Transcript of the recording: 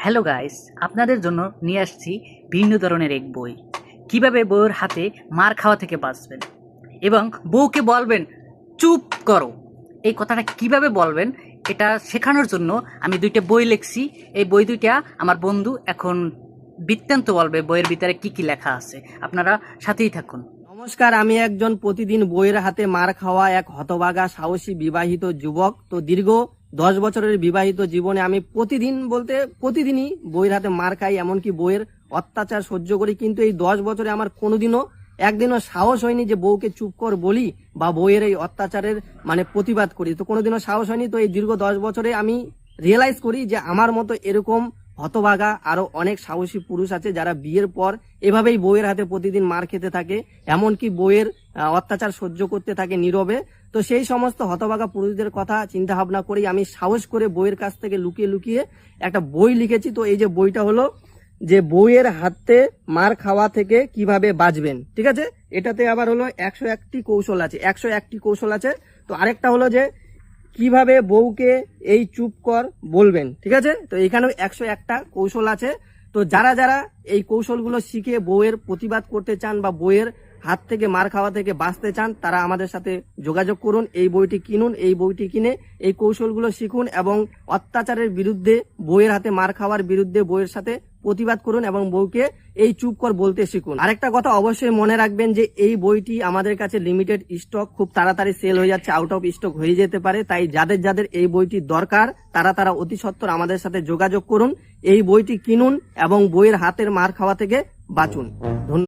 Hello guys, আপনাদের জন্য নিয়ে আসছি ভিন্ন ধরনের এক বই। কিভাবে বউয়ের হাতে মার খাওয়া থেকে বাঁচবেন এবং বউকে বলবেন চুপ করো, এই কথাটা কিভাবে বলবেন এটা শেখানোর জন্য আমি দুইটা বই লিখছি। এই বই দুইটা আমার বন্ধু এখন বৃত্তান্ত বলবে বইয়ের ভিতরে কি কি লেখা আছে। আপনারা সাথেই থাকুন। নমস্কার, আমি একজন প্রতিদিন বইয়ের হাতে মার খাওয়া এক হতভাগা সাহসী বিবাহিত যুবক। তো দীর্ঘ 10 বছরের বিবাহিত জীবনে আমি প্রতিদিনই বইয়ের হাতে মার খাই, এমনকি বইয়ের অত্যাচার সহ্য করি। কিন্তু এই 10 বছরে আমার কোনোদিনও একদিনও সাহস হয়নি যে বউকে চুপ কর বলি বা বইয়ের এই অত্যাচারের প্রতিবাদ করি। তো কোনোদিনও সাহস হয়নি। তো এই দীর্ঘ 10 বছরে আমি রিয়েলাইজ করি যে আমার মতো এরকম হতভাগা আরো অনেক সাহসী পুরুষ আছে যারা বিয়ের পর এভাবেই বউয়ের হাতে প্রতিদিন মার খেতে থাকে, এমনকি বউয়ের অত্যাচার সহ্য করতে থাকে নীরবে। তো সেই সমস্ত হতভাগা পুরুষদের কথা চিন্তা ভাবনা করেই আমি সাহস করে বউয়ের কাছ থেকে লুকিয়ে লুকিয়ে একটা বই লিখেছি। তো এই যে বইটা হলো যে বউয়ের হাতে মার খাওয়া থেকে কিভাবে বাঁচবেন, ঠিক আছে। এটাতে আবার হলো 101টি কৌশল আছে, 101টি কৌশল আছে। তো আরেকটা হলো যে কিভাবে বউকে এই চুপ কর বলবেন, ঠিক আছে। তো এখানেও 101টা কৌশল আছে। তো যারা যারা এই কৌশলগুলো শিখে বউয়ের প্রতিবাদ করতে চান বা বউয়ের হাত থেকে মার খাওয়া থেকে বাঁচতে চান, তারা আমাদের সাথে যোগাযোগ করুন, এই বইটি কিনুন। এই বইটি কিনে এই কৌশলগুলো শিখুন এবং অত্যাচারের বিরুদ্ধে, বউয়ের হাতে মার খাওয়ার বিরুদ্ধে বউয়ের সাথে প্রতিবাদ করুন এবং বউকে এই চুপ কর বলতে শিখুন। আরেকটা কথা অবশ্যই মনে রাখবেন যে এই বইটি আমাদের কাছে লিমিটেড স্টক, খুব তাড়াতাড়ি সেল হয়ে যাচ্ছে, আউট অফ স্টক হয়ে যেতে পারে। তাই যাদের যাদের এই বইটি দরকার তারা অতি সত্বর আমাদের সাথে যোগাযোগ করুন, এই বইটি কিনুন এবং বইয়ের হাতের মার খাওয়া থেকে বাঁচুন। ধন্যবাদ।